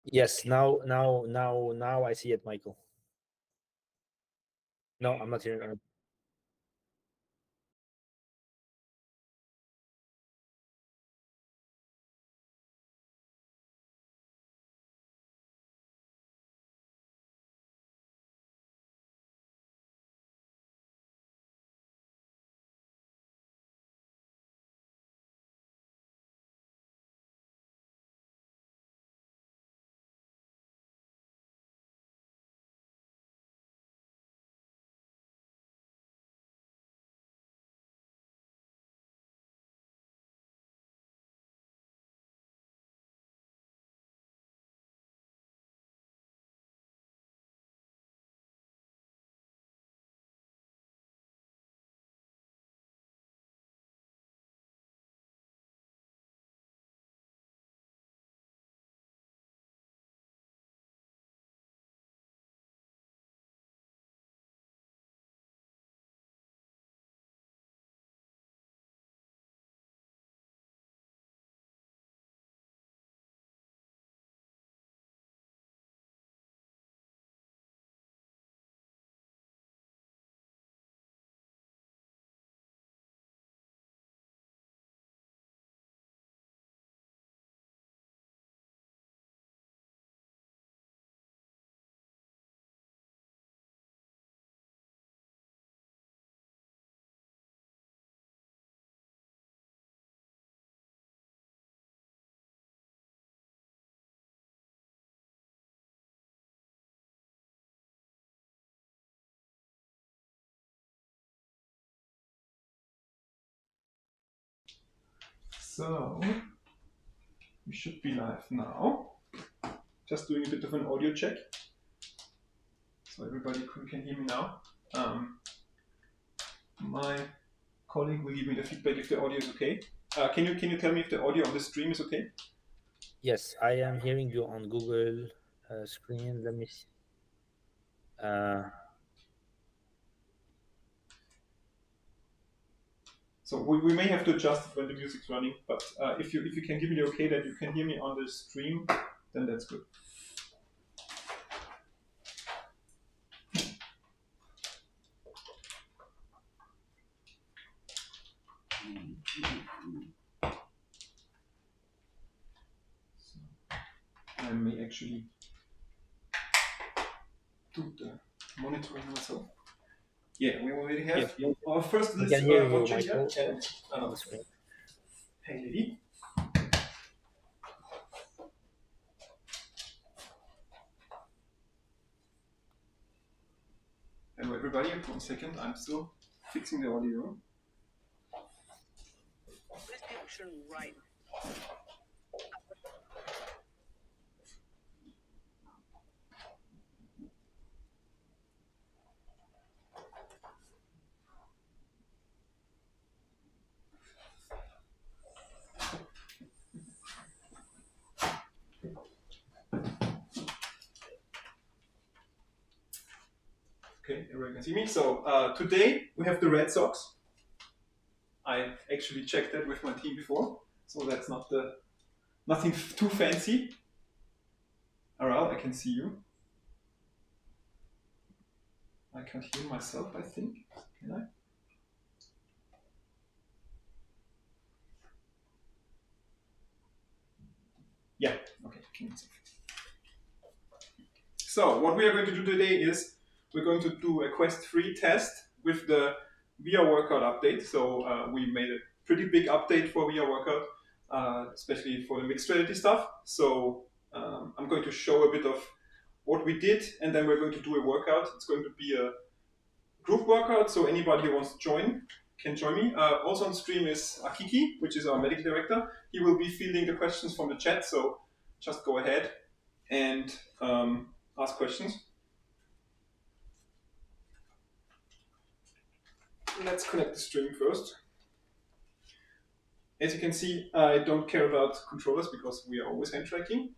Yes, now I see it, Michael. No, I'm not hearing it. So, we should be live now. Just doing a bit of an audio check. So everybody can hear me now. My colleague will give me the feedback if the audio is okay. Can you tell me if the audio on the stream is okay? Yes, I am hearing you on Google screen. Let me see. So we may have to adjust it when the music's running, but if you can give me the okay that you can hear me on the stream, then that's good. So I may actually do the monitoring myself. Yeah, we already have our first I list can hear you, watching here. Michael, And on the screen. hey, lady. Hello, everybody. 1 second. I'm still fixing the audio. Prescription right. Okay, everyone can see me. So today we have the Red Sox. I actually checked that with my team before, so that's nothing too fancy. Aral, I can see you. I can't hear myself, I think. Can I? Yeah, okay. So what we are going to do today is we're going to do a Quest 3 test with the VR Workout update. So we made a pretty big update for VR Workout, especially for the mixed reality stuff. So I'm going to show a bit of what we did, and then we're going to do a workout. It's going to be a group workout, so anybody who wants to join can join me. Also on stream is Akiki, which is our medical director. He will be fielding the questions from the chat, so just go ahead and ask questions. Let's connect the stream first. As you can see, I don't care about controllers because we are always hand tracking.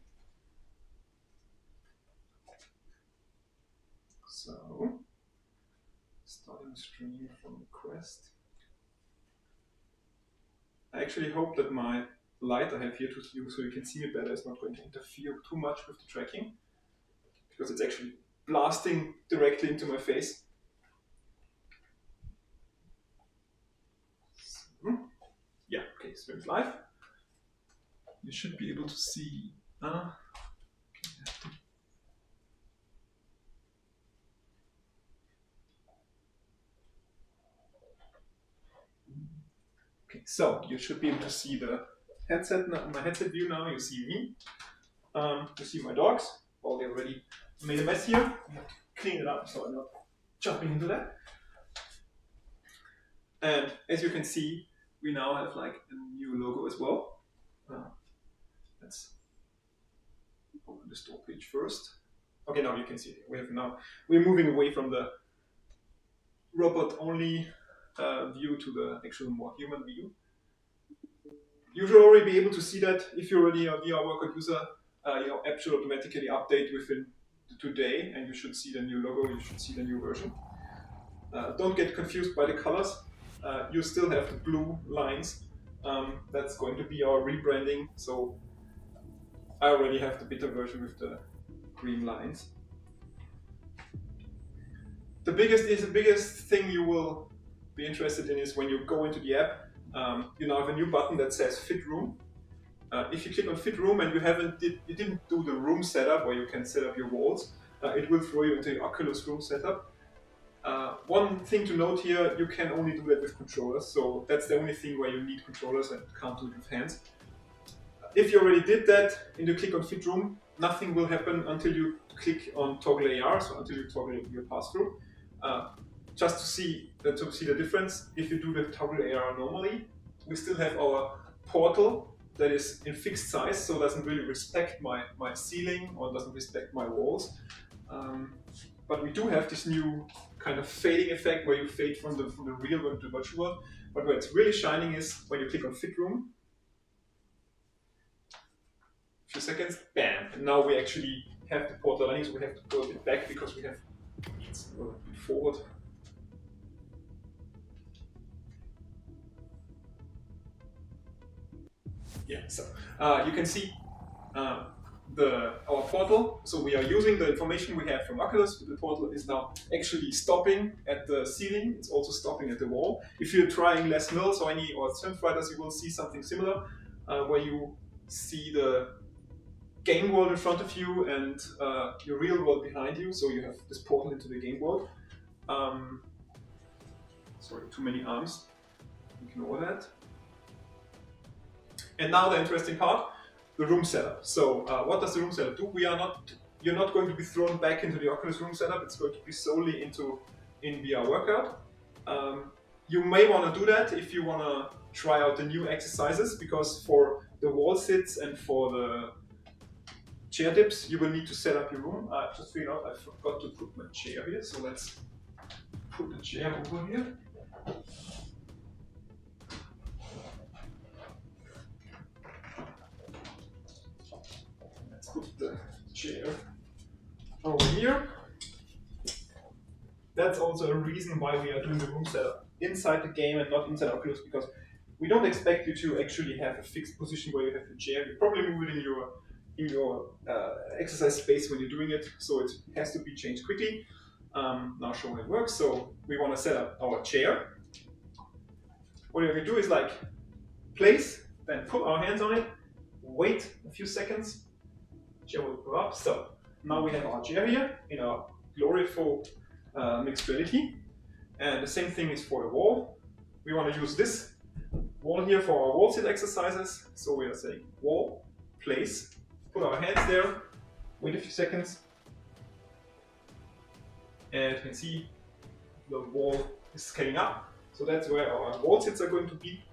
So, starting the stream from the Quest. I actually hope that my light I have here to you so you can see me better is not going to interfere too much with the tracking, because it's actually blasting directly into my face. Yeah, okay, stream is live. You should be able to see. Okay, so you should be able to see the headset, my headset view now. You see me. You see my dogs. Well, they already made a mess here. I have to clean it up so I'm not jumping into that. And as you can see, we now have like a new logo as well. Let's open the store page first. Okay, now you can see it. We're moving away from the robot only view to the actual more human view. You should already be able to see that if you're already a VR workout user. Your app should automatically update within today, and you should see the new logo. You should see the new version. Don't get confused by the colors. You still have the blue lines. That's going to be our rebranding. So I already have the beta version with the green lines. The biggest thing you will be interested in is when you go into the app. You now have a new button that says Fit Room. If you click on Fit Room and you didn't do the room setup where you can set up your walls, it will throw you into the Oculus room setup. One thing to note here, you can only do that with controllers, so that's the only thing where you need controllers and can't do it with hands. If you already did that and you click on Fit Room, nothing will happen until you click on Toggle AR, so until you toggle your pass-through. Just to see the difference, if you do the Toggle AR normally, we still have our portal that is in fixed size, so it doesn't really respect my ceiling or doesn't respect my walls. But we do have this new kind of fading effect where you fade from the real world to the virtual world. But where it's really shining is when you click on Fit Room. A few seconds, bam! And now we actually have the portal running, so we have to go a bit back because we have it's a bit forward. Yeah, so you can see our portal. So we are using the information we have from Oculus. The portal is now actually stopping at the ceiling. It's also stopping at the wall. If you're trying Les Mills or Strength Fighters, you will see something similar, where you see the game world in front of you and your real world behind you. So you have this portal into the game world. Sorry, too many arms. Ignore that. And now the interesting part, the room setup. So what does the room setup do? You're not going to be thrown back into the Oculus room setup. It's going to be solely in VR workout. You may want to do that if you want to try out the new exercises, because for the wall sits and for the chair dips, you will need to set up your room. I just figured out I forgot to put my chair here, so let's put the chair over here. Let's put the chair over here. That's also a reason why we are doing the room setup inside the game and not inside Oculus, because we don't expect you to actually have a fixed position where you have your chair. You probably move it in your exercise space when you're doing it, so it has to be changed quickly. Now show how it works. So we want to set up our chair. What you're going to do is like place, then put our hands on it, wait a few seconds, chair will go up. So now we have our chair here in our glorious mixed reality, and the same thing is for the wall. We want to use this wall here for our wall sit exercises. So we are saying wall, place, put our hands there, wait a few seconds, and you can see the wall is scaling up. So that's where our wall sits are going to be.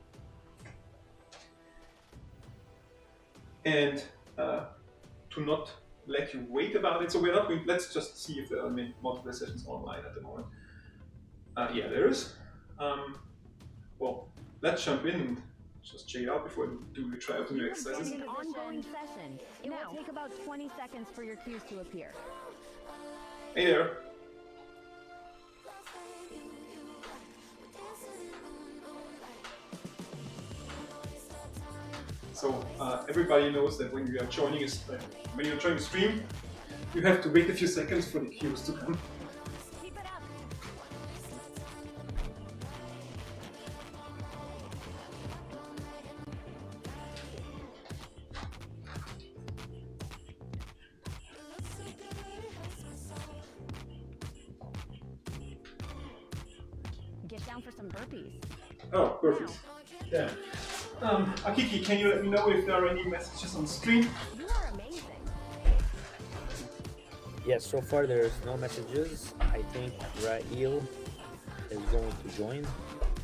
And to not let you wait about it, so we're not going. Let's just see if there are multiple sessions online at the moment. Yeah, there is. Well, let's jump in and just check it out before we try out the new exercises. An ongoing session. It will take about 20 seconds for your cues to appear. Hey there. So everybody knows that when you are joining when you're joining a stream, you have to wait a few seconds for the cues to come. Keep it up. Get down for some burpees. Oh, perfect. Yeah. Akiki, can you let me know if there are any messages on stream? You are amazing. Yes, so far there's no messages. I think Rail is going to join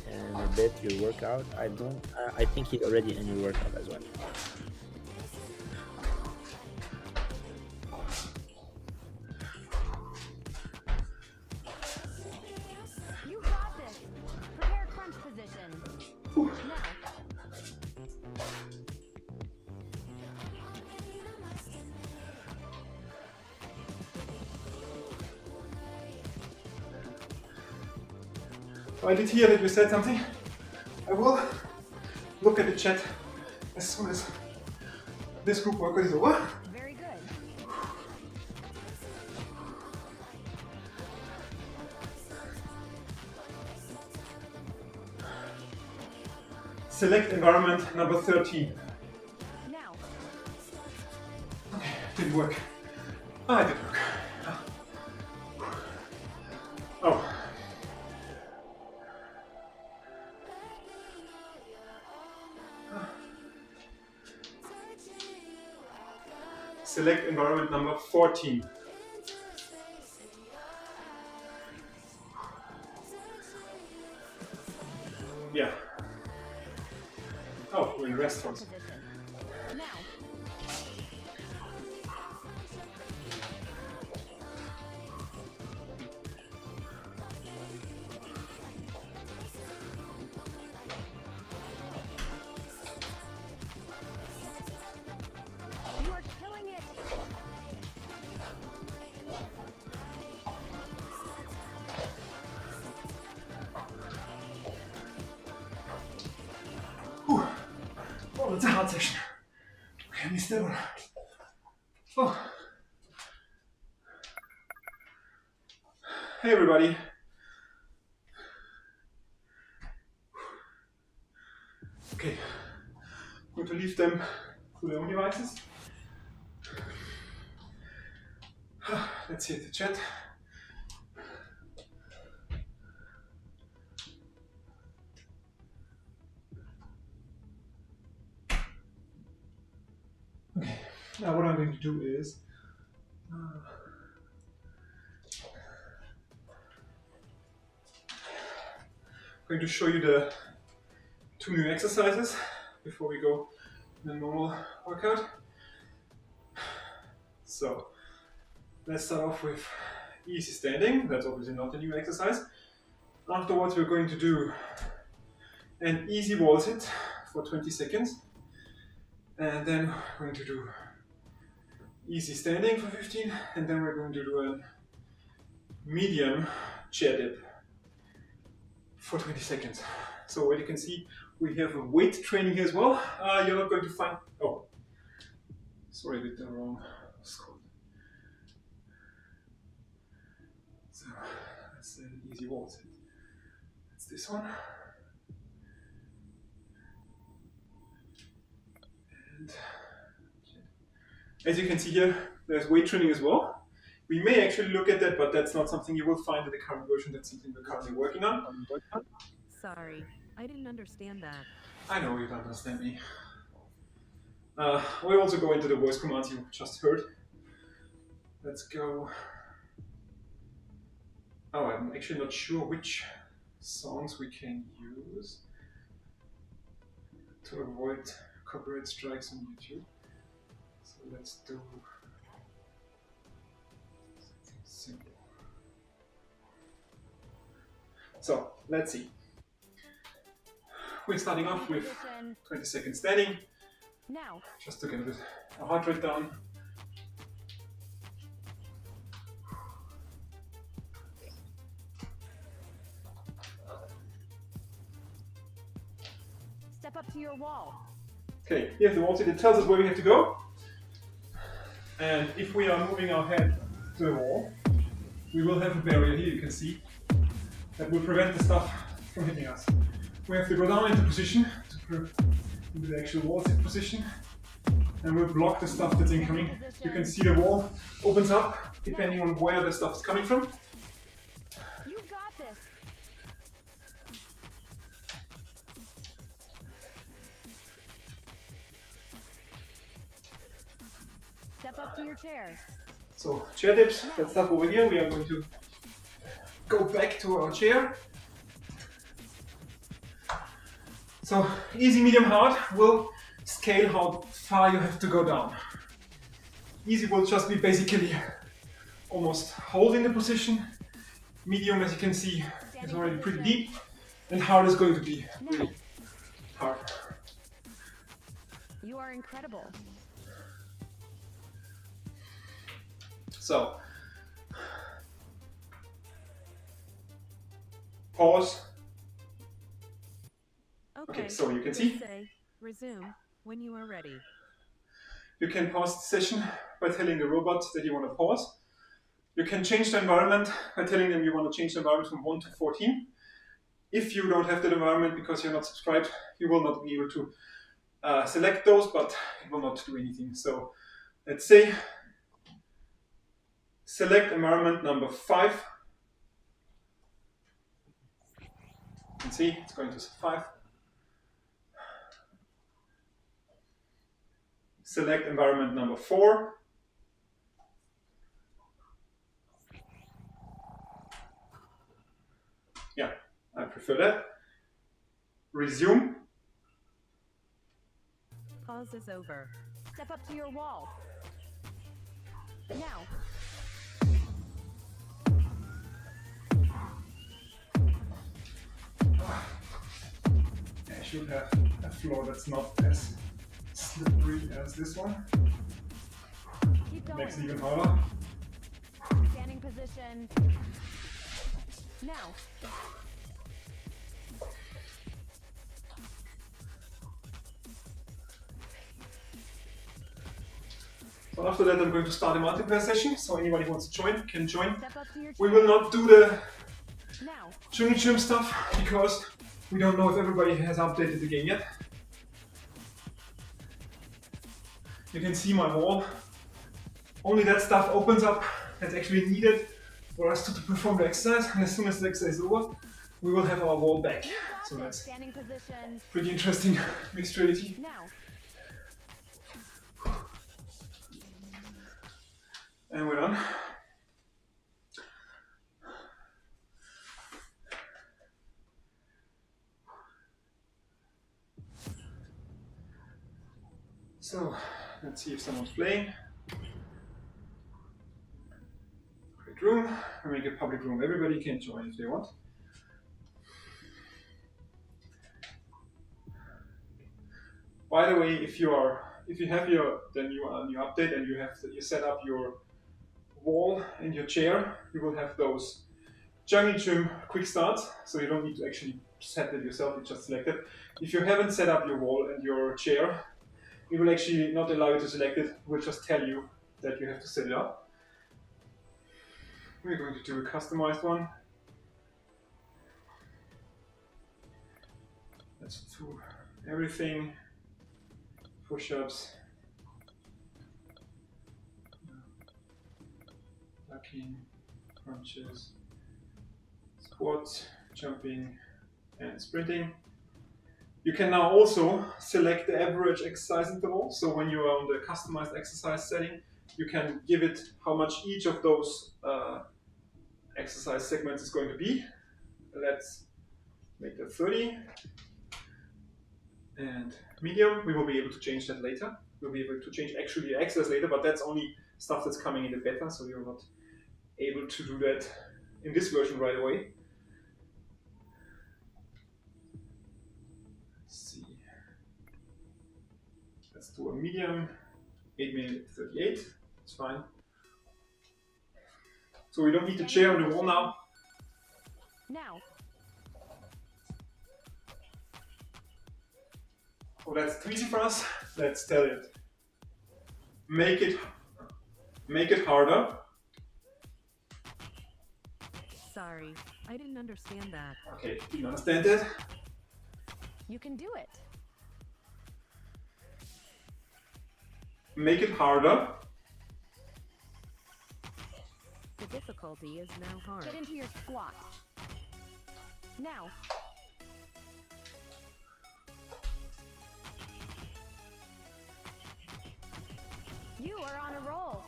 in a bit your workout. I think he's already in your workout as well. You got this. Prepare crunch position. Now. I did hear that you said something. I will look at the chat as soon as this group workout is over. Very good. Select environment number 13. Now. Okay, didn't work. Ah, it did work. Oh. Select environment number 14. Yeah. Oh, we're in restaurants. Position. Now. You are killing it. Whew. Oh, that's a hard session. Okay, I missed that one. Oh. Hey everybody. Okay, I'm going to leave them to their own devices. Let's see the chat. Okay, now what I'm going to do is I'm going to show you the 2 new exercises before we go in the normal workout. So let's start off with easy standing. That's obviously not a new exercise. Afterwards, we're going to do an easy wall sit for 20 seconds. And then we're going to do easy standing for 15. And then we're going to do a medium chair dip for 20 seconds. So what you can see, we have a weight training here as well. You're not going to find, oh, sorry, I did the wrong score. So that's an easy wall sit. That's this one. And as you can see here, there's weight training as well. We may actually look at that, but that's not something you will find in the current version. That's something we're currently working on. Sorry, I didn't understand that. I know you don't understand me. We also go into the voice commands you just heard. Let's go. Oh, I'm actually not sure which songs we can use to avoid copyright strikes on YouTube. So let's do something simple. So let's see. We're starting off with Position. 20 seconds standing, Now. just to get a bit our heart rate down. Step up to your wall. Okay, here's the wall seat. It tells us where we have to go. And if we are moving our head to the wall, we will have a barrier here, you can see, that will prevent the stuff from hitting us. We have to go down into position, into the actual wall seat position, and we'll block the stuff that's incoming. You can see the wall opens up depending on where the stuff is coming from. You got this. Step up to your chair. So chair dips, that stuff over here, we are going to go back to our chair. So easy, medium, hard will scale how far you have to go down. Easy will just be basically almost holding the position. Medium, as you can see, is already pretty deep. And hard is going to be really hard. You are incredible. So, pause. Okay, so you can see. Say, resume when you are ready. You can pause the session by telling the robot that you want to pause. You can change the environment by telling them you want to change the environment from 1 to 14. If you don't have that environment because you're not subscribed, you will not be able to select those, but it will not do anything. So let's say select environment number 5. You can see it's going to 5. Select environment number 4. Yeah, I prefer that. Resume. Pause is over. Step up to your wall. Now. I should have a floor that's not as slippery as this one. Keep going. Makes it even harder. Standing position. Now. So after that I'm going to start a multiplayer session, so anybody who wants to join can join. Step up to your We chair. will not do the Now. trim stuff because we don't know if everybody has updated the game yet. You can see my wall. Only that stuff opens up that's actually needed for us to perform the exercise, and as soon as the exercise is over, we will have our wall back. You got So this. that's Standing position. pretty interesting mixed reality. Now. And we're done. So, let's see if someone's playing. Create room. We make a public room. Everybody can join if they want. By the way, if you have the new update and you set up your wall and your chair, you will have those jungle gym quick starts, so you don't need to actually set it yourself, you just select it. If you haven't set up your wall and your chair, it will actually not allow you to select it, it will just tell you that you have to set it up. We're going to do a customized one. Let's do everything, push-ups, ducking, crunches, squats, jumping, and sprinting. You can now also select the average exercise interval. So when you are on the customized exercise setting, you can give it how much each of those exercise segments is going to be. Let's make that 30. And medium, we will be able to change that later. We'll be able to change actually the exercise later, but that's only stuff that's coming in the beta, so you're not able to do that in this version right away. Let's see. Let's do a medium, 8 minutes 38. It's fine. So we don't need the chair on the wall now. Now. Oh, that's too easy for us. Let's tell it. Make it harder. Sorry, I didn't understand that. Okay, do you understand that? You can do it. Make it harder. The difficulty is now hard. Get into your squat. Now. You are on a roll.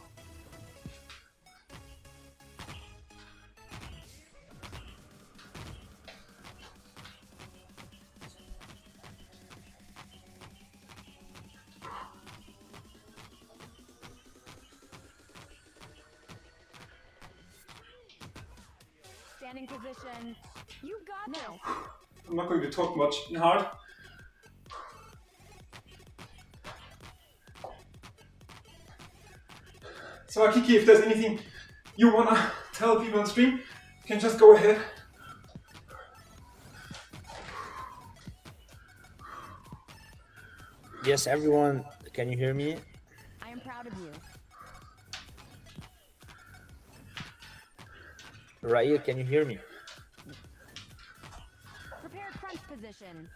Standing position. You got now. I'm not going to talk much in hard. So Akiki, if there's anything you wanna tell people on stream, you can just go ahead. Yes, everyone, can you hear me? I am proud of you. Rail, can you hear me? Prepare crunch position.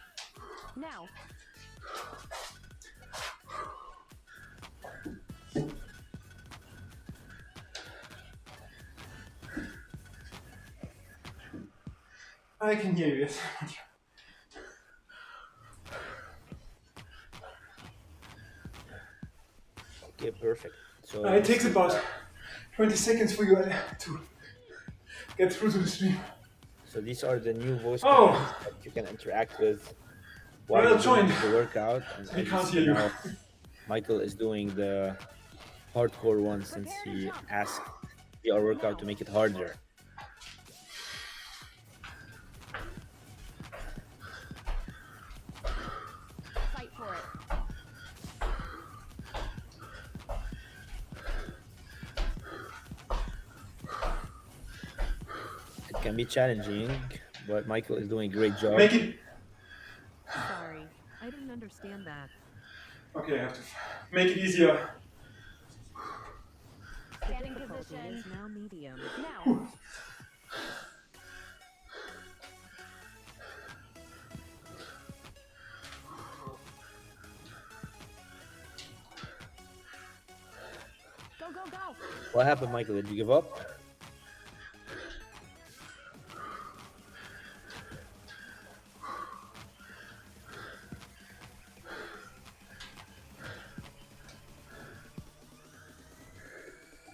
Now. I can hear you, yes. Okay, perfect. So It takes about 20 seconds for you to get through to the stream. So these are the new voice Oh. commands that you can interact with while Well, you're doing join. the workout. And I as can't see hear you. now, Michael is doing the hardcore one since he asked our workout to make it harder. Fight for it. It can be challenging, but Michael is doing a great job. Make it. Sorry, I didn't understand that. Okay, I have to make it easier. Standing Difficulty position. is now medium. Now. Go, go, go. What happened, Michael? Did you give up?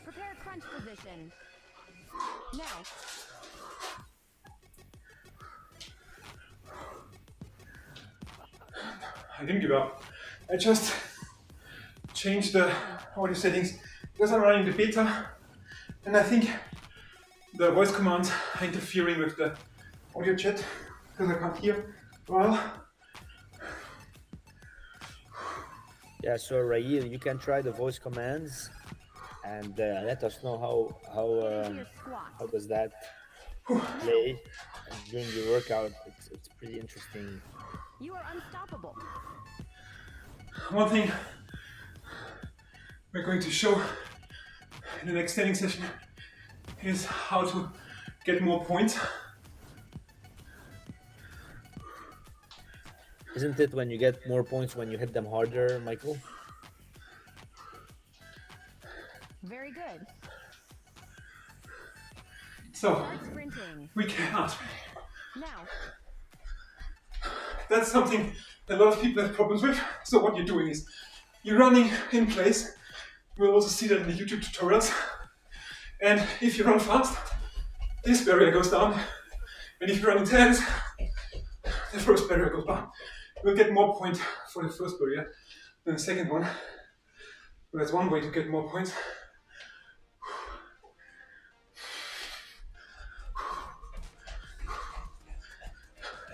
Prepare crunch position. Now. I didn't give up. I just changed the audio settings because I'm running the beta, and I think the voice commands are interfering with the audio chat because I can't hear well. Yeah, so Rail, you can try the voice commands and let us know Get into your squat. how does that play during your workout. It's pretty interesting. You are unstoppable. One thing we're going to show in the next training session is how to get more points. Isn't it when you get more points when you hit them harder, Michael? Very good. So Start sprinting. we cannot. Now. That's something a lot of people have problems with. So what you're doing is you're running in place. We'll also see that in the YouTube tutorials. And if you run fast, this barrier goes down. And if you run intense, the first barrier goes down. We'll get more points for the first barrier than the second one. But that's one way to get more points.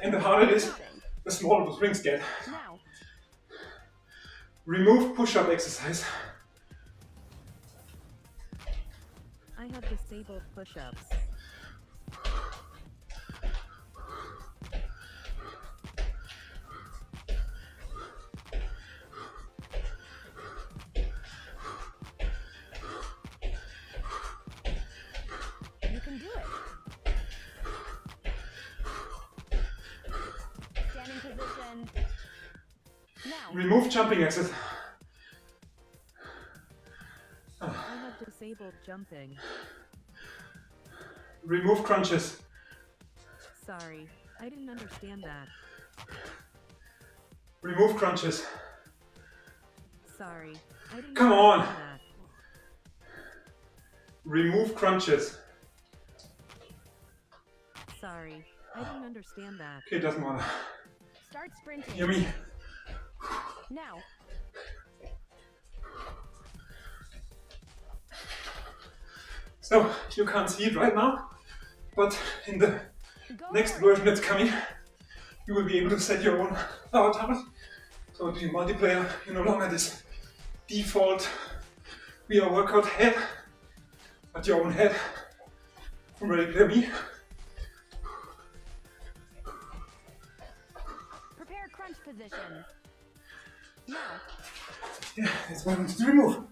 And the harder it is, the smaller those rings get. Now. Remove push-up exercise. I have disabled push-ups. Remove jumping exercise. I have disabled jumping. Remove crunches. Sorry, I didn't understand that. Remove crunches. Sorry, I didn't Come on. understand that. Remove crunches. Sorry, I didn't understand that. Okay, doesn't matter. Start sprinting. Hear me? Now. So, you can't see it right now, but in the Go next for it. version that's coming, you will be able to set your own avatar. So in multiplayer, you no longer this default VR workout head, but your own head from Ready Player Me. Prepare crunch position. Now. Yeah, that's what I wanted to remove.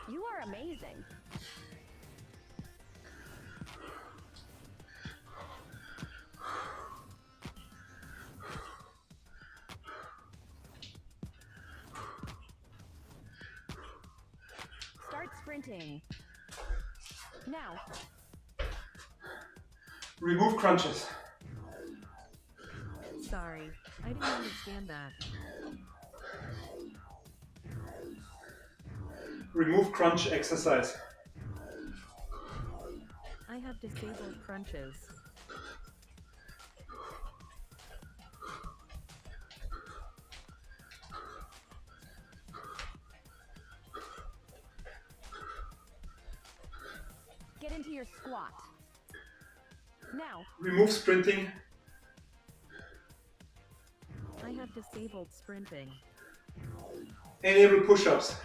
You are amazing. Start sprinting. Now. Remove crunches. Sorry, I didn't understand that. Remove crunch exercise. I have disabled crunches. Get into your squat. Now. Remove sprinting. I have disabled sprinting. Enable push-ups.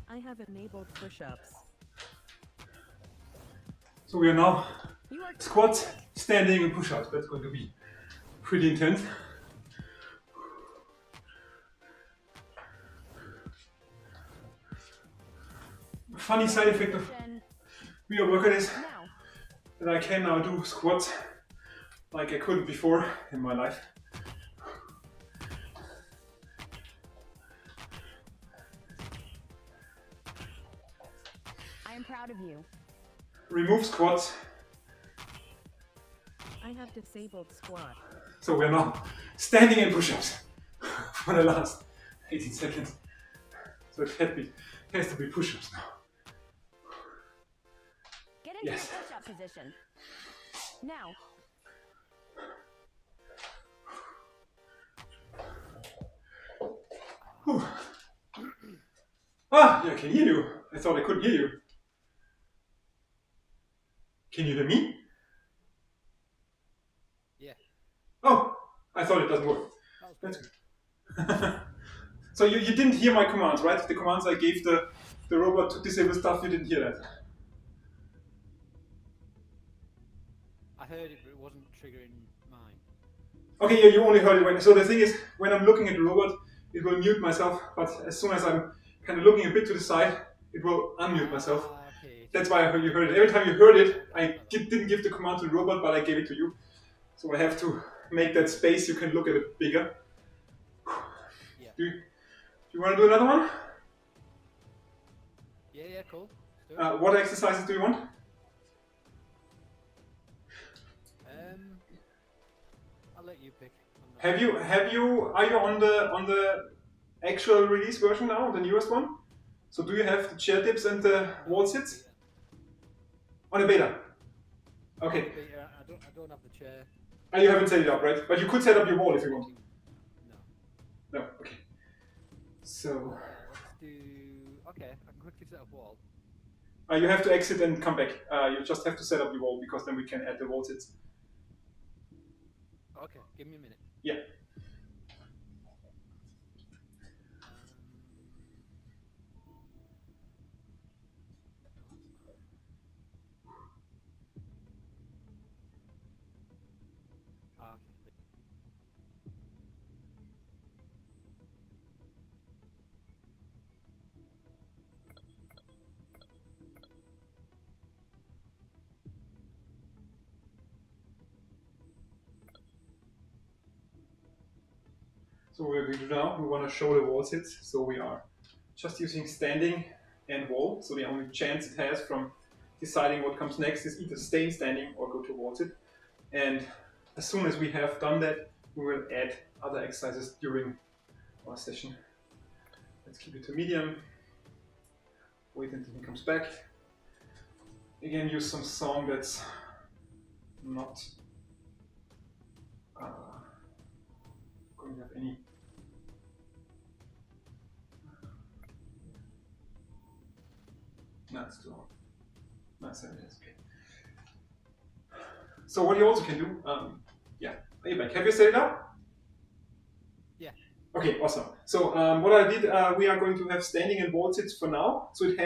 I have enabled push-ups. So we are now You are squats, standing, and push-ups. That's going to be pretty intense. Funny side effect of position. VR workout is Now. that I can now do squats like I couldn't before in my life. I am proud of you. Remove squats. I have disabled squat. So we're now standing and push-ups for the last 18 seconds. So it has to be push-ups now. Get into Yes. your push-up position. Now. Whew. Ah, yeah, I can hear you. I thought I couldn't hear you. Can you hear me? Yeah. Oh, I thought it doesn't work. That was That's good. So you didn't hear my commands, right? The commands I gave the robot to disable stuff, you didn't hear that. I heard it, but it wasn't triggering mine. Okay, yeah, you only heard it when. So the thing is, when I'm looking at the robot, it will mute myself, but as soon as I'm kind of looking a bit to the side, it will unmute myself. Ah, okay. That's why you heard it. Every time you heard it, I didn't give the command to the robot, but I gave it to you. So I have to make that space you can look at it bigger. Yeah. Do you want to do another one? Yeah, cool. Let's do it. What exercises do you want? I'll let you pick. Are you on the actual release version now, the newest one? So do you have the chair dips and the wall sits? On a beta. Okay. I don't have the chair. You haven't set it up, right? But you could set up your wall if you want. No. No, okay. So Let's do. Okay, I can quickly set up wall. you have to exit and come back. You just have to set up your wall because then we can add the wall sits. Okay, give me a minute. Yeah. Okay. So what we're going to do now, we want to show the wall sits. So we are just using standing and wall. So the only chance it has from deciding what comes next is either stay standing or go to wall sit. And as soon as we have done that, we will add other exercises during our session. Let's keep it to medium. Wait until he comes back. Again, use some song that's not going to have any. No, it's too long. No, 7 minutes, okay. So what you also can do, yeah, are you back? Have you set it up? Yeah. Okay, awesome. So what I did, we are going to have standing and wall sits for now. So it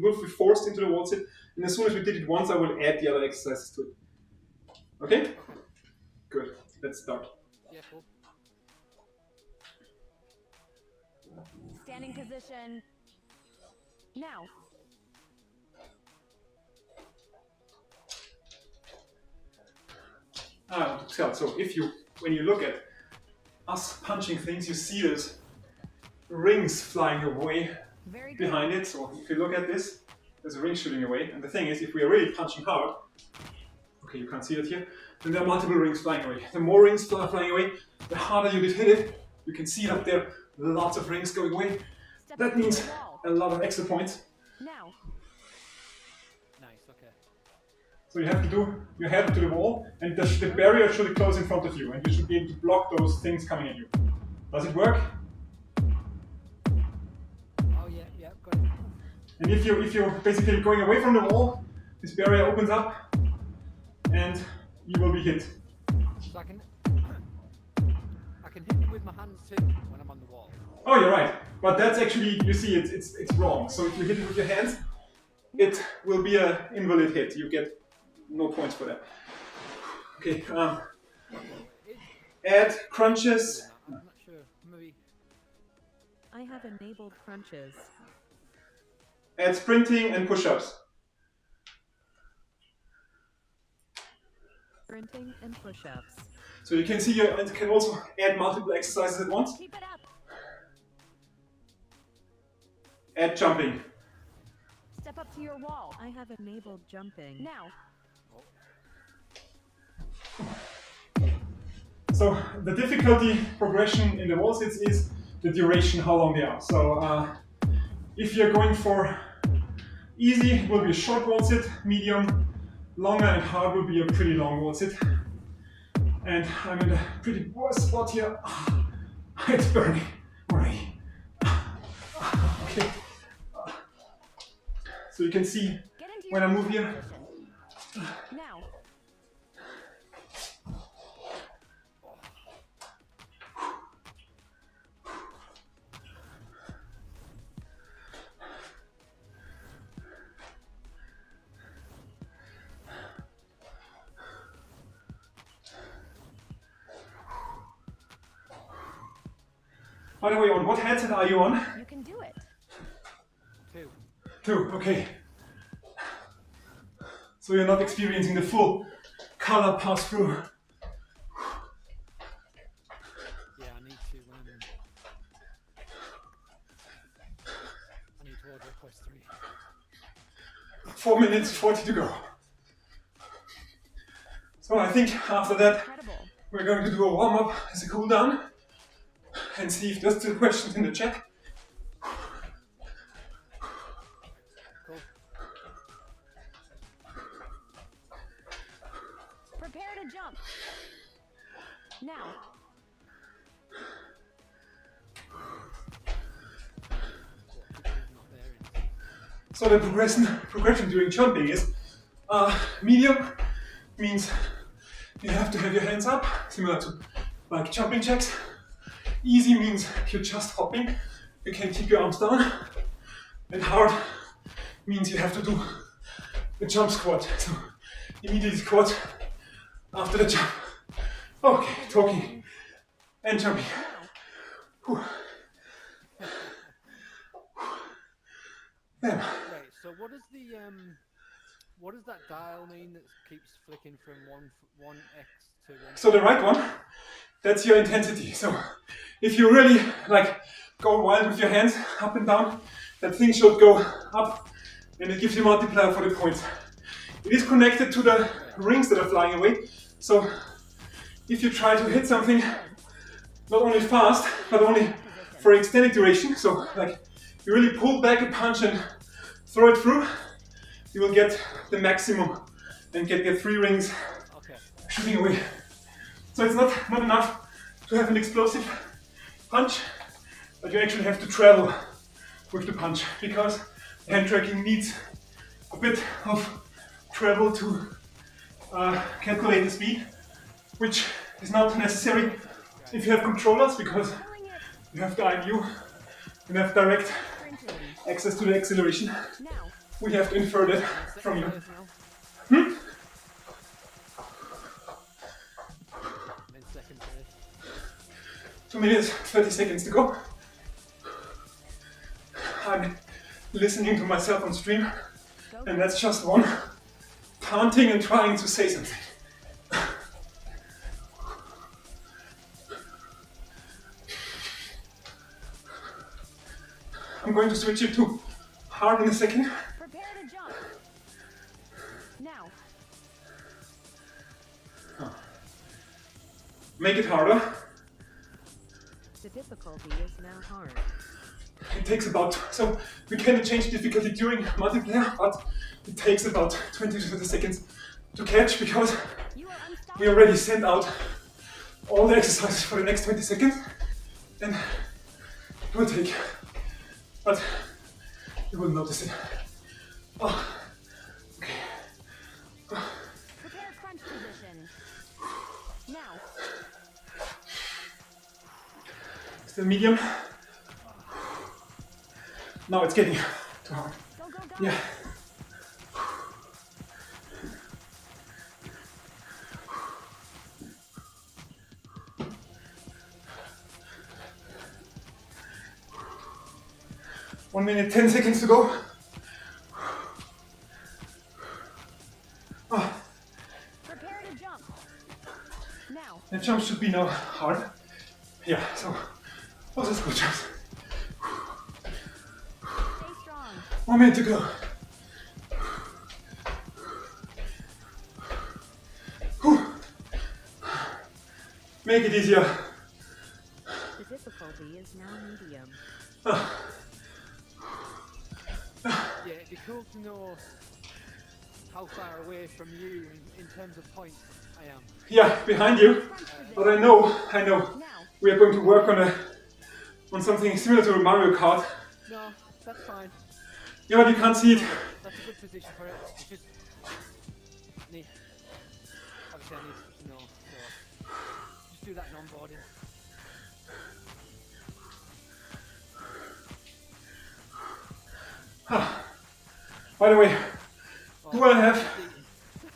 will be forced into the wall sit, and as soon as we did it once, I will add the other exercises to it. Okay? Good. Let's start. Yeah, cool. Standing position. Now. So when you look at us punching things, you see those rings flying away Very good. behind it. So if you look at this, there's a ring shooting away. And the thing is, if we are really punching hard, okay, you can't see it here, then there are multiple rings flying away. The more rings flying away, the harder you hit it. You can see it up there, lots of rings going away. Step That up to means the wall. a lot of extra points. Now. Nice, okay. So you have to do your head to the wall, and the barrier should close in front of you, and you should be able to block those things coming at you. Does it work? Oh yeah, yeah, got it. And if you're basically going away from the wall, this barrier opens up, and you will be hit. So I can hit them with my hands too when I'm on the wall. Oh, you're right. But that's actually, you see, it's wrong. So if you hit it with your hands, it will be an invalid hit. You get no points for that. Okay. Add crunches. I'm not sure. Maybe. I have enabled crunches. Add sprinting and push-ups. Sprinting and push-ups. So you can see you can also add multiple exercises at once. Keep it up. Add jumping. Step up to your wall. I have enabled jumping. Now. So the difficulty progression in the wall sits is the duration, how long they are. So if you're going for easy, it will be a short wall sit, medium, longer and hard will be a pretty long wall sit. And I'm in a pretty worst spot here. It's burning already. Okay. So you can see Get into when your I move here. position. Now. By the way, on what headset are you on? You can do it. 2. 2, okay. So you're not experiencing the full color pass through. Yeah, I need to order a Quest 3. 4 minutes 40 to go. So I think after that Incredible. we're going to do a warm-up as a cool down and see if there's still questions in the chat. Cool. Prepare to jump. Now. Not there. So the progression during jumping is medium means you have to have your hands up, similar to like jumping jacks. Easy means you're just hopping, you can keep your arms down. And hard means you have to do the jump squat. So immediately squat after the jump. Okay, talking and jumping. Whew. Then, Right, so what does that dial mean that keeps flicking from 1x to 1? so the right one, that's your intensity. So if you really like go wild with your hands up and down, that thing should go up and it gives you multiplier for the points. It is connected to the rings that are flying away. So if you try to hit something not only fast, but only for extended duration, so like you really pull back a punch and throw it through, you will get the maximum and get 3 rings shooting away. So it's not enough to have an explosive punch, but you actually have to travel with the punch because hand tracking needs a bit of travel to calculate the speed, which is not necessary if you have controllers because you have the IMU and have direct access to the acceleration. We have to infer that from you. 2 minutes, 30 seconds to go. I'm listening to myself on stream, and that's just one panting and trying to say something. I'm going to switch it to hard in a second. Prepare to jump. Now. Make it harder. The difficulty is now hard. It takes about, so we can change difficulty during multiplayer, but it takes about 20 to 30 seconds to catch because we already sent out all the exercises for the next 20 seconds and it will take, but you will notice it. Oh, okay. Oh. Prepare crunch position. Now. Still medium. Now it's getting too hard. Go, go, go. Yeah. One minute, 10 seconds to go. Oh, Prepare to jump. Now. the jump should be now hard. Yeah, so those are good jumps. Stay strong. 1 minute to go. Whew. Make it easier. The difficulty is now medium. Yeah, it'd be cool to know how far away from you in terms of points I am. Yeah, behind you. But I know, Now. we are going to work on something similar to a Mario Kart. No, that's fine. Yeah, but you can't see it. That's a good position for it. It's just need, obviously I need to know. So just do that in onboarding. By the way, do I have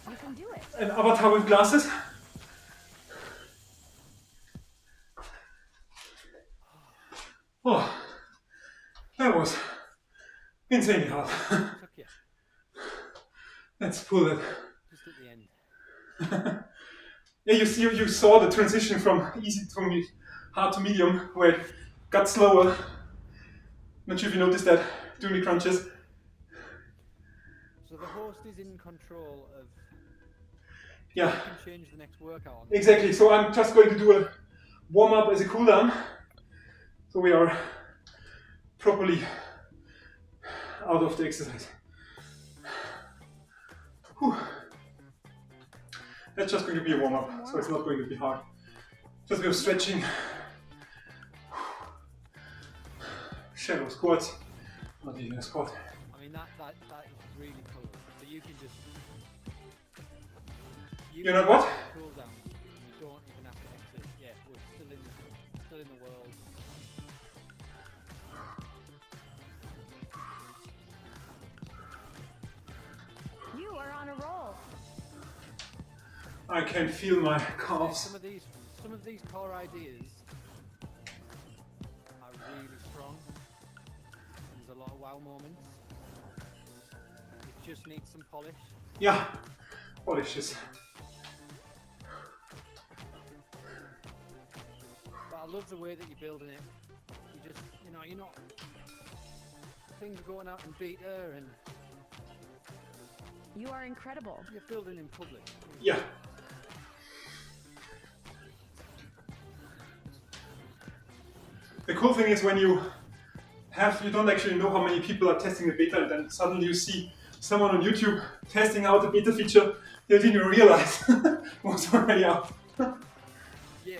You can do it. an avatar with glasses? Oh, that was insanely hard. Took you Let's pull it. just at the end. Yeah, you saw the transition from easy to hard to medium, where it got slower. Not sure if you noticed that during the crunches. So the host is in control of. Yeah, You can change the next workout on. exactly. So I'm just going to do a warm up as a cool down. So we are properly out of the exercise. Whew. That's just going to be a warm up, so it's not going to be hard. Just a bit of stretching. Shadow squats. Not even a squat. I mean that is really cool. So you can just. You're not what? Cool down. You don't even have to exit. Yeah, we're still in the world. You are on a roll. I can feel my Yeah, calves. some of these core ideas are really strong. There's a lot of wow moments. It just needs some polish. Yeah, polishes. But love the way that you're building it. You just, you're not things are going out in beta and You are incredible. you're building in public. Yeah. The cool thing is when you don't actually know how many people are testing the beta, and then suddenly you see someone on YouTube testing out the beta feature they didn't realize was already out. Yeah.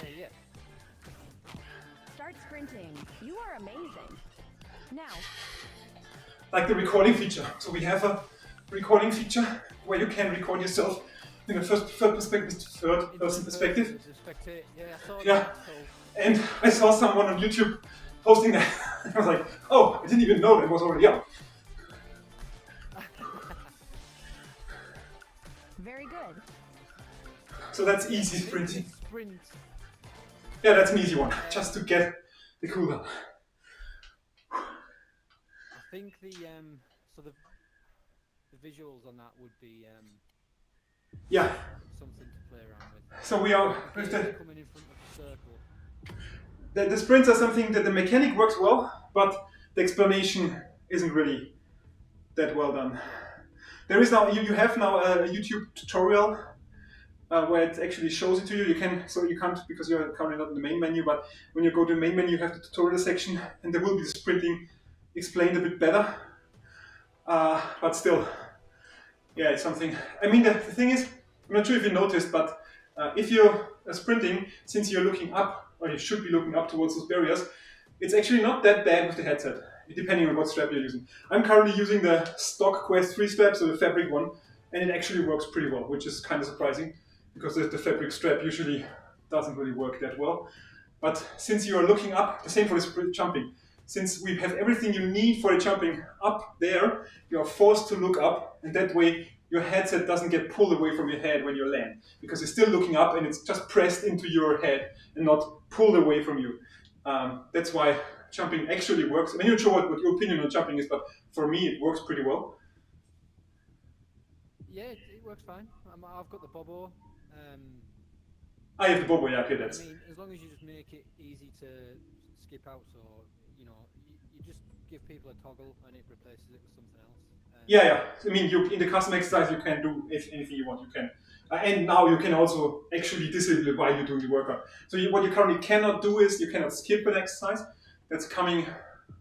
Start sprinting. You are amazing. Now, Like the recording feature. So we have a recording feature where you can record yourself in a third person perspective. Yeah, I saw Yeah. that. So And I saw someone on YouTube posting that. I was like, oh, I didn't even know that was already out. very good. So that's easy sprinting. Sprint. Yeah, that's an easy one, just to get the cooldown. I think the visuals on that would be Yeah, something to play around with. so we are with the Coming in front of the circle. the sprints are something that the mechanic works well, but the explanation isn't really that well done. There is now you have now a YouTube tutorial where it actually shows it to you. You can't because you're currently not in the main menu, but when you go to the main menu, you have the tutorial section, and there will be the sprinting explained a bit better. But still, yeah, it's something. I mean, the thing is, I'm not sure if you noticed, but if you're sprinting, since you're looking up, or you should be looking up towards those barriers, it's actually not that bad with the headset, depending on what strap you're using. I'm currently using the stock Quest 3 strap, so the fabric one, and it actually works pretty well, which is kind of surprising, because the fabric strap usually doesn't really work that well. But since you are looking up, the same for the sprint jumping, since we have everything you need for the jumping up there, you are forced to look up, and that way your headset doesn't get pulled away from your head when you land, because you're still looking up and it's just pressed into your head and not pulled away from you. That's why jumping actually works. I'm not sure what your opinion on jumping is, but for me it works pretty well. Yeah, it works fine. I've got the Bobo. I have the Bobo, yeah, okay, I that's... mean, as long as you just make it easy to skip out, so you just give people a toggle and it replaces it with something else. Yeah. I mean, in the custom exercise, you can do anything you want. You can, and now you can also actually disable it while you're doing the workout. So what you currently cannot do is you cannot skip an exercise. That's coming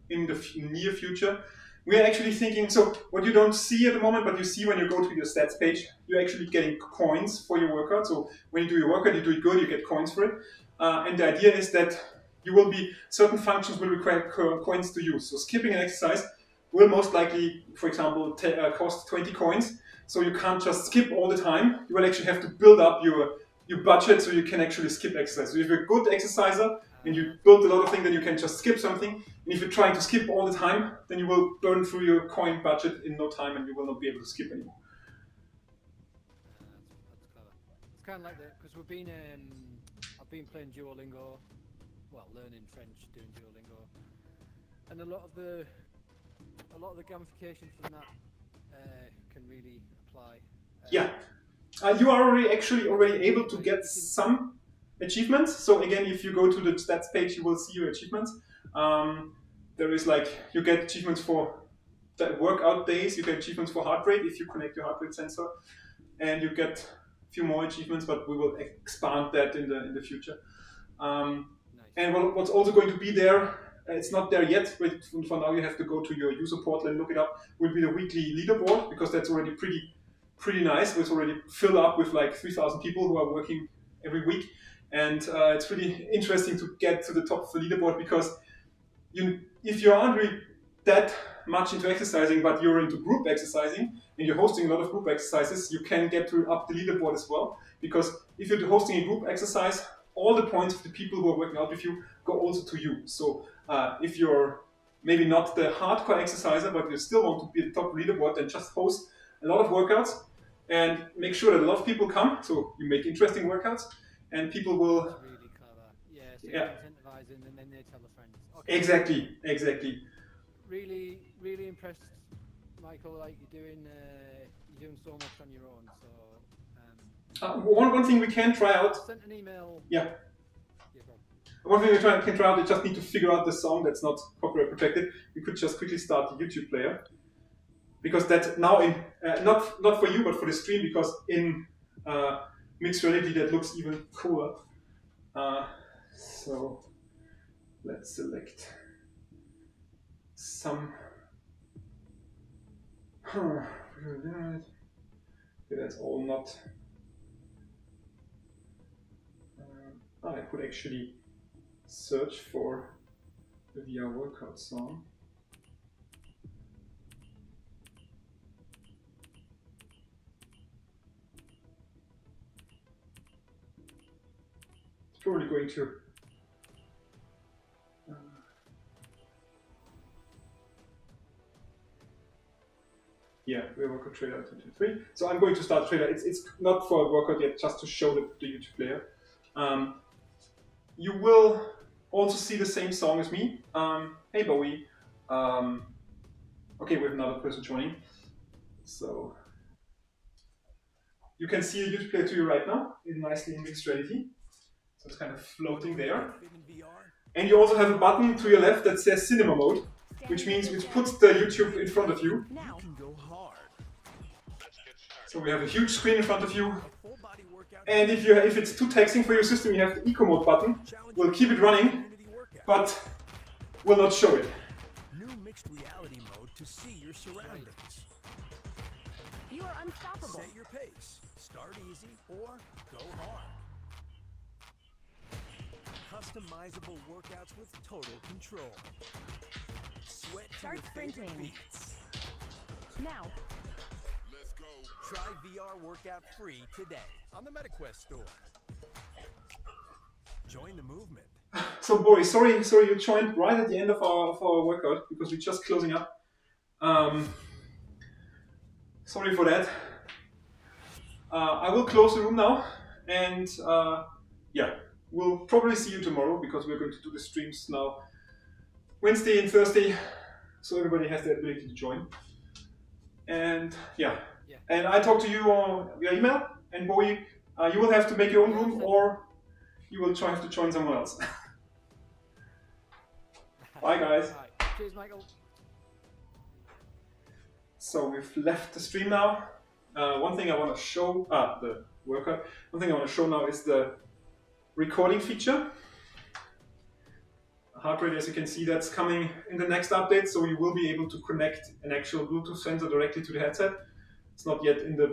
in the near future. We are actually thinking. So what you don't see at the moment, but you see when you go to your stats page, you're actually getting coins for your workout. So when you do your workout, you do it good, you get coins for it. And the idea is that certain functions will require coins to use. So skipping an exercise will most likely, for example, cost 20 coins. So you can't just skip all the time. You will actually have to build up your budget so you can actually skip exercise. So if you're a good exerciser and you build a lot of things, then you can just skip something. And if you're trying to skip all the time, then you will burn through your coin budget in no time and you will not be able to skip anymore. That's clever. It's kind of like that because I've been playing Duolingo, well, learning French, doing Duolingo, and a lot of the gamification from that can really apply. Yeah, you are already able to get some achievements. So again, if you go to the stats page, you will see your achievements. There is you get achievements for the workout days, you get achievements for heart rate if you connect your heart rate sensor, and you get a few more achievements, but we will expand that in the future. Nice. And what's also going to be there, it's not there yet, but for now you have to go to your user portal and look it up, will be the weekly leaderboard, because that's already pretty nice. It's already filled up with 3,000 people who are working every week. And it's really interesting to get to the top of the leaderboard, because if you aren't really that much into exercising, but you're into group exercising, and you're hosting a lot of group exercises, you can get up the leaderboard as well. Because if you're hosting a group exercise, all the points of the people who are working out with you go also to you. So if you're maybe not the hardcore exerciser, but you still want to be at the top leaderboard, then just host a lot of workouts and make sure that a lot of people come. So you make interesting workouts, and people will... That's really clever. Yeah, so you're incentivizing and then they tell their friends. Okay. Exactly. Really, really impressed, Michael. Like you're doing so much on your own. So one thing we can try out. I sent an email. Yeah. Go on. One thing we can try out, you just need to figure out the song that's not copyright protected. We could just quickly start the YouTube player. Because that's now in, not for you, but for the stream, because in mixed reality that looks even cooler. So let's select some. Okay, that's all not. I could actually search for the VR workout song. It's probably going to. Yeah, we have workout trailer 2023. So I'm going to start trailer. It's not for a workout yet, just to show the YouTube player. You will also see the same song as me. Hey Bowie. Okay, we have another person joining. So you can see a YouTube player to you right now, nicely in mixed reality. So it's kind of floating there. And you also have a button to your left that says cinema mode, which means it puts the YouTube in front of you. Now, So we have a huge screen in front of you. And if it's too taxing for your system, you have the eco mode button. We'll keep it running, but will not show it. New mixed reality mode to see your surroundings. you are unstoppable. Set your pace. Start easy or go hard. Customizable workouts with total control. Sweat to Start your favorite sprinting. beats. Now, Try VR workout free today on the MetaQuest store. Join the movement. So boys, sorry you joined right at the end of our workout because we're just closing up. Sorry for that. I will close the room now, and yeah, we'll probably see you tomorrow because we're going to do the streams now Wednesday and Thursday, so everybody has the ability to join. And yeah. And I talk to you via email, and Bowie, you will have to make your own room, or you will have to join someone else. Bye, guys. Right. Cheers, Michael. So we've left the stream now. One thing I want to show, the workout. One thing I want to show now is the recording feature. Heart rate, as you can see, that's coming in the next update, so you will be able to connect an actual Bluetooth sensor directly to the headset. It's not yet in the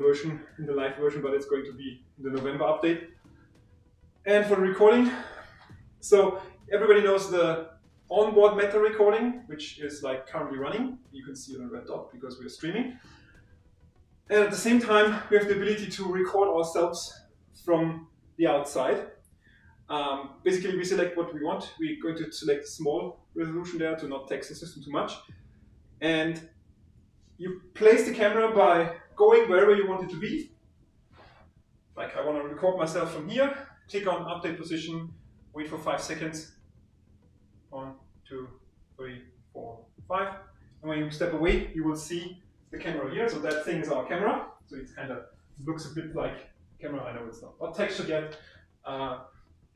live version, but it's going to be in the November update. And for the recording, so everybody knows the onboard meta recording, which is like currently running. You can see it on a red dot because we are streaming. And at the same time, we have the ability to record ourselves from the outside. Basically, we select what we want. We're going to select small resolution there to not tax the system too much. And you place the camera by going wherever you want it to be. Like I want to record myself from here, click on update position, wait for 5 seconds. 1, 2, 3, 4, 5. And when you step away, you will see the camera here. So that thing is our camera. So it kind of looks a bit like camera. I know it's not textured yet.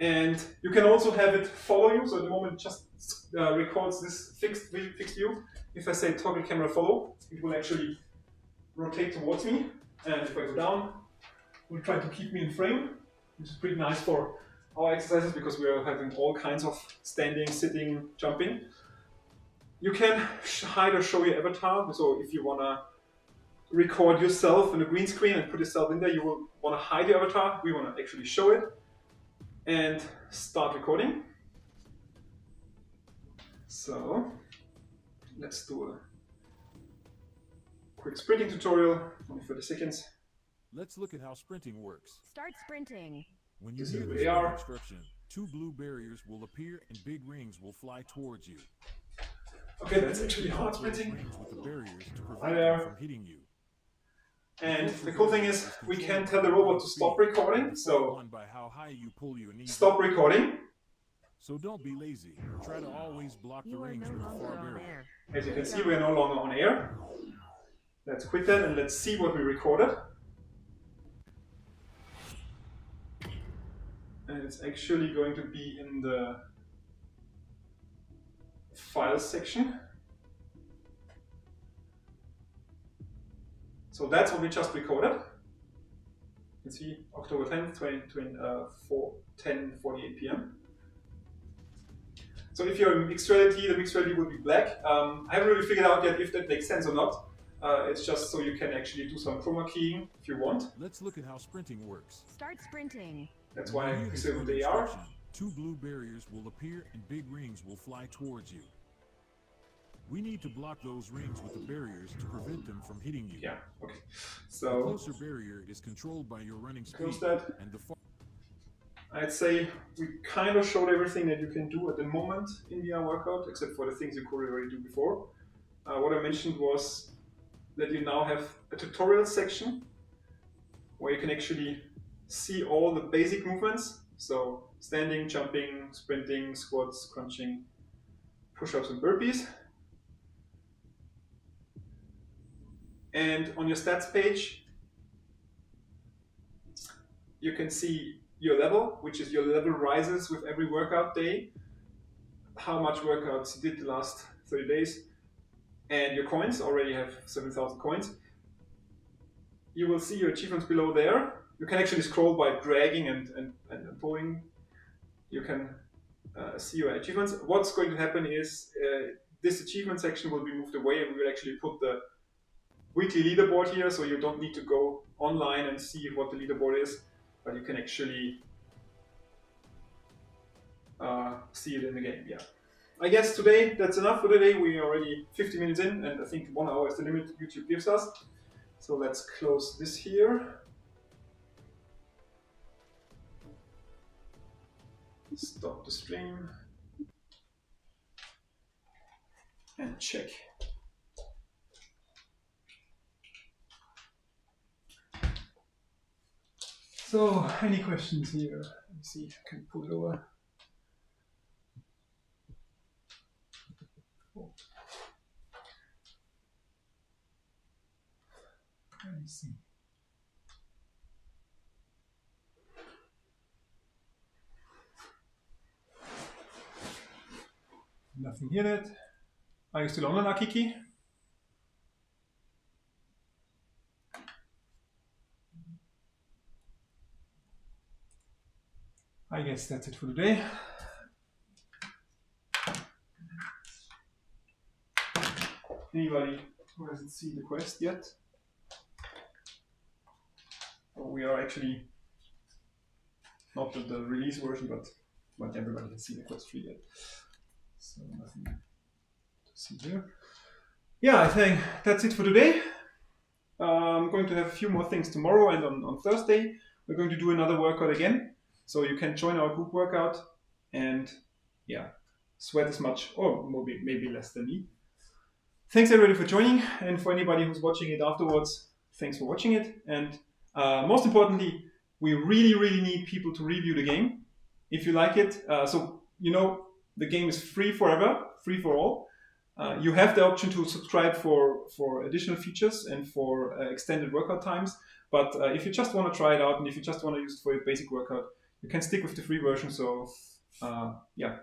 And you can also have it follow you. So at the moment it just records this fixed view. If I say toggle camera follow, it will actually rotate towards me. And if I go down, it will try to keep me in frame, which is pretty nice for our exercises because we are having all kinds of standing, sitting, jumping. You can hide or show your avatar. So if you want to record yourself on a green screen and put yourself in there, you will want to hide your avatar. We want to actually show it and start recording. So let's do a quick sprinting tutorial, only 30 seconds. Let's look at how sprinting works. start sprinting. When you This hear is the where we sprint are. instruction, 2 blue barriers will appear and big rings will fly towards you. Okay, that's actually hard Those sprinting. rings with the barriers to Hi prevent there. them from hitting you. And the cool thing is, we can tell the robot to stop recording, so Won by how high you pull your knees stop up. recording. So don't be lazy. Try to always block the You are rings no with a longer far on barrier. air. As you can see, we are no longer on air. Let's quit that and let's see what we recorded. And it's actually going to be in the files section. So that's what we just recorded. You can see October 10th, 10:48 p.m. So if you're in mixed reality, the mixed reality will be black. I haven't really figured out yet if that makes sense or not. It's just so you can actually do some chroma keying if you want. Let's look at how sprinting works. Start sprinting. That's why I Near this disabled ring the AR. instruction, 2 blue barriers will appear and big rings will fly towards you. We need to block those rings with the barriers to prevent them from hitting you. Yeah, okay. The So closer barrier is controlled by your running speed, close that. and the far I'd say we kind of showed everything that you can do at the moment in VR Workout, except for the things you could already do before. What I mentioned was that you now have a tutorial section where you can actually see all the basic movements. So standing, jumping, sprinting, squats, crunching, push-ups and burpees. And on your stats page, you can see your level, which is your level rises with every workout day, how much workouts you did the last 30 days, and your coins. Already have 7,000 coins. You will see your achievements below there. You can actually scroll by dragging and pulling. You can see your achievements. What's going to happen is this achievement section will be moved away, and we will actually put the weekly leaderboard here, so you don't need to go online and see what the leaderboard is, but you can actually see it in the game. Yeah, I guess today that's enough for today. We are already 50 minutes in, and I think 1 hour is the limit YouTube gives us. So let's close this here. Stop the stream and check. So, any questions here? Let me see if I can pull it over. Oh. Let me see. Nothing here yet. Are you still on, Akiki? I guess that's it for today. Anybody who hasn't seen the quest yet? Oh, we are actually not the release version, but everybody has seen the quest 3 yet. So nothing to see here. Yeah, I think that's it for today. I'm going to have a few more things tomorrow, and on Thursday we're going to do another workout again. So you can join our group workout and yeah, sweat as much or maybe less than me. Thanks everybody for joining, and for anybody who's watching it afterwards, thanks for watching it. And most importantly, we really need people to review the game if you like it. So you know, the game is free forever, free for all. You have the option to subscribe for additional features and for extended workout times. But if you just want to try it out, and if you just want to use it for your basic workout, you can stick with the free version. So yeah,